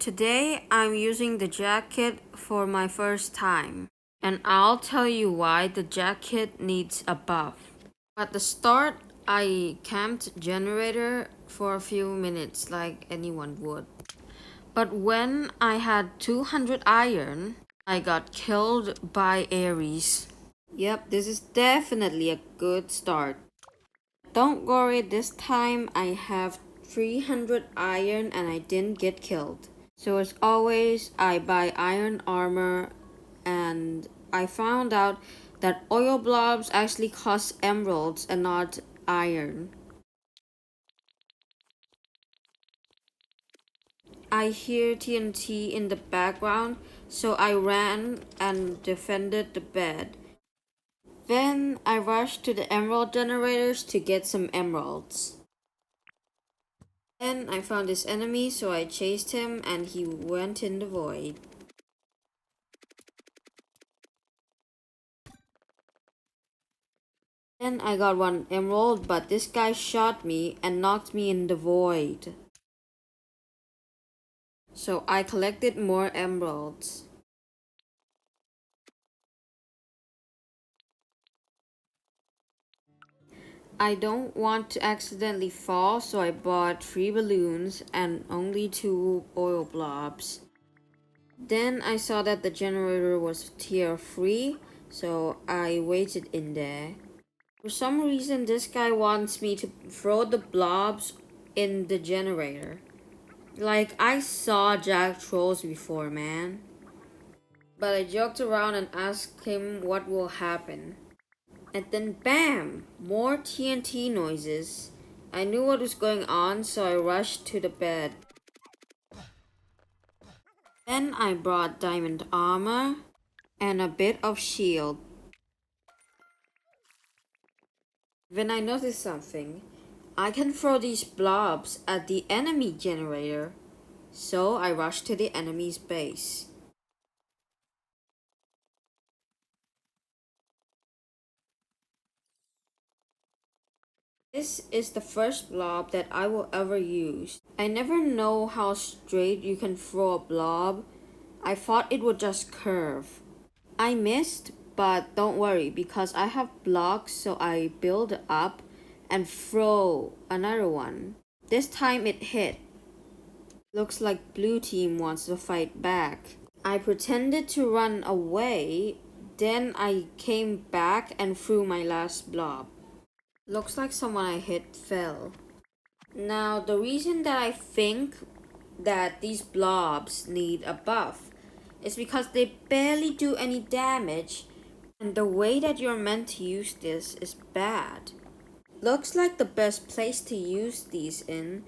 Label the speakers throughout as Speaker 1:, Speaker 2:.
Speaker 1: Today I'm using the jacket for my first time, and I'll tell you why the jacket needs a buff. At the start, I camped generator for a few minutes like anyone would. But when I had 200 iron, I got killed by Ares. Yep, this is definitely a good start. Don't worry, this time I have 300 iron and I didn't get killed. So as always, I buy iron armor, and I found out that oil blobs actually cost emeralds and not iron. I hear TNT in the background, so I ran and defended the bed. Then I rushed to the emerald generators to get some emeralds. Then I found this enemy, so I chased him and he went in the void. Then I got one emerald, but this guy shot me and knocked me in the void. So I collected more emeralds. I don't want to accidentally fall, so I bought 3 balloons and only 2 oil blobs. Then I saw that the generator was tier 3, so I waited in there. For some reason, this guy wants me to throw the blobs in the generator. Like, I saw Jack Trolls before, man. But I joked around and asked him what will happen. And then BAM! More TNT noises. I knew what was going on, so I rushed to the bed. Then I brought diamond armor and a bit of shield. Then I noticed something. I can throw these blobs at the enemy generator. So I rushed to the enemy's base. This is the first blob that I will ever use. I never know how straight you can throw a blob. I thought it would just curve. I missed, but don't worry because I have blocks, so I build up and throw another one. This time it hit. Looks like blue team wants to fight back. I pretended to run away, then I came back and threw my last blob. Looks like someone I hit fell. Now, the reason that I think that these blobs need a buff is because they barely do any damage, and the way that you're meant to use this is bad. Looks like the best place to use these in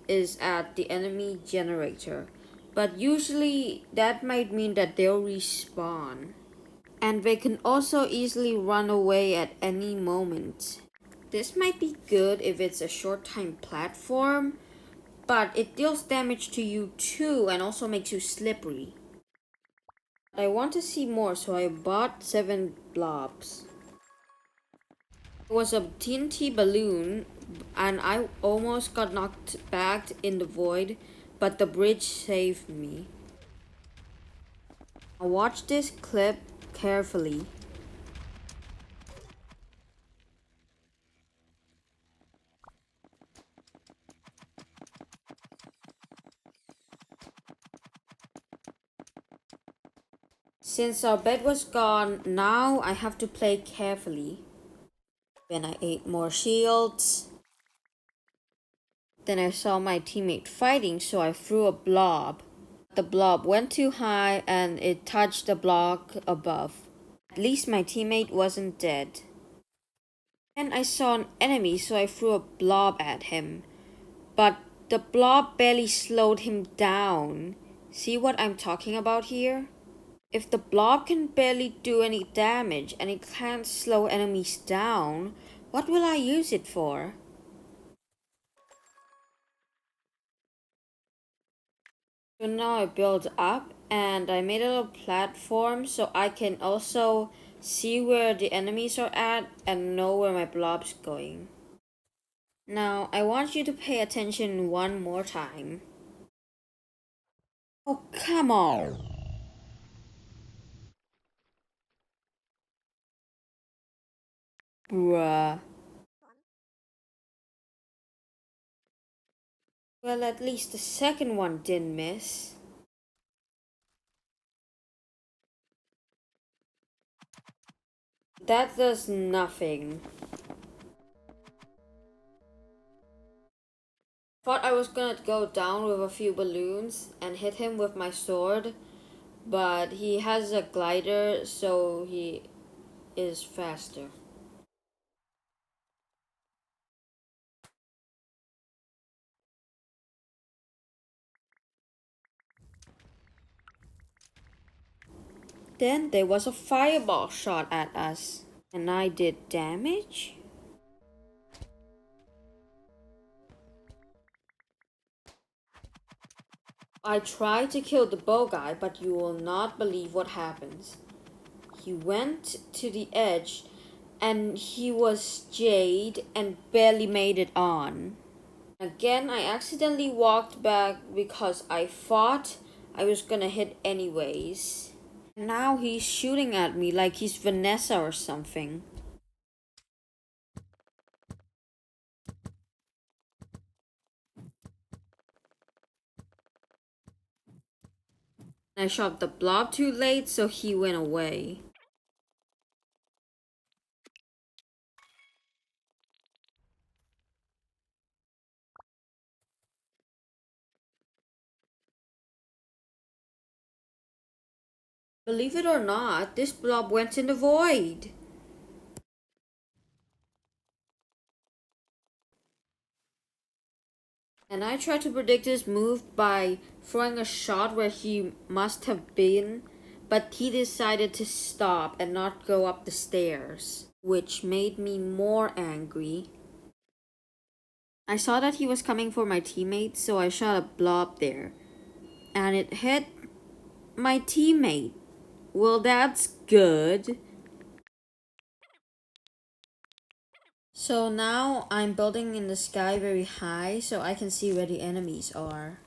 Speaker 1: is at the enemy generator, but usually that might mean that they'll respawn. And they can also easily run away at any moment. This might be good if it's a short time platform, but it deals damage to you too and also makes you slippery. I want to see more, so I bought 7 blobs. It was a TNT balloon, and I almost got knocked back in the void, but the bridge saved me. Now watch this clip carefully. Since our bed was gone, now I have to play carefully. Then I ate more shields. Then I saw my teammate fighting, so I threw a blob. The blob went too high and it touched the block above. At least my teammate wasn't dead. Then I saw an enemy, so I threw a blob at him. But the blob barely slowed him down. See what I'm talking about here? If the blob can barely do any damage and it can't slow enemies down, what will I use it for? So now I build up and I made a little platform so I can also see where the enemies are at and know where my blob's going. Now I want you to pay attention one more time. Oh, come on. Bruh. Well, at least the second one didn't miss. That does nothing. Thought I was gonna go down with a few balloons and hit him with my sword, but he has a glider, so he is faster. Then there was a fireball shot at us, and I did damage? I tried to kill the bow guy, but you will not believe what happens. He went to the edge and he was Jade and barely made it on. Again, I accidentally walked back because I thought I was gonna hit anyways. Now he's shooting at me like he's Vanessa or something. I shot the blob too late, so he went away. Believe it or not, this blob went in the void. And I tried to predict his move by throwing a shot where he must have been, but he decided to stop and not go up the stairs, which made me more angry. I saw that he was coming for my teammate, so I shot a blob there. And it hit my teammate. Well, that's good. So now I'm building in the sky very high so I can see where the enemies are.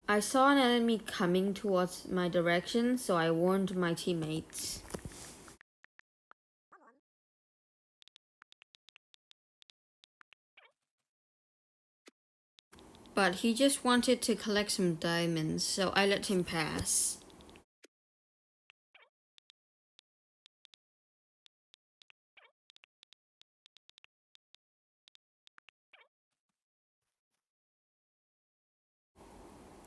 Speaker 1: I saw an enemy coming towards my direction, so I warned my teammates. But he just wanted to collect some diamonds, so I let him pass.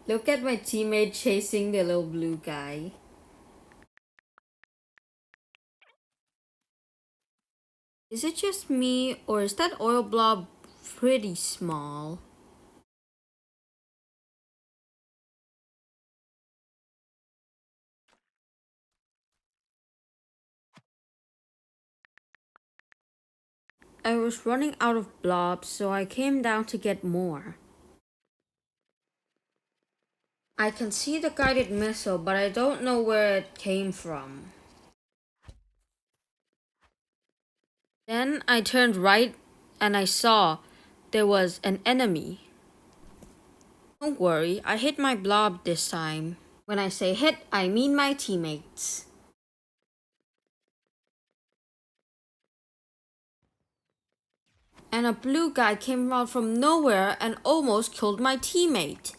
Speaker 1: Look at my teammate chasing the little blue guy. Is it just me, or is that oil blob pretty small? I was running out of blobs, so I came down to get more. I can see the guided missile, but I don't know where it came from. Then I turned right and I saw there was an enemy. Don't worry, I hit my blob this time. When I say hit, I mean my teammates. And a blue guy came out from nowhere and almost killed my teammate.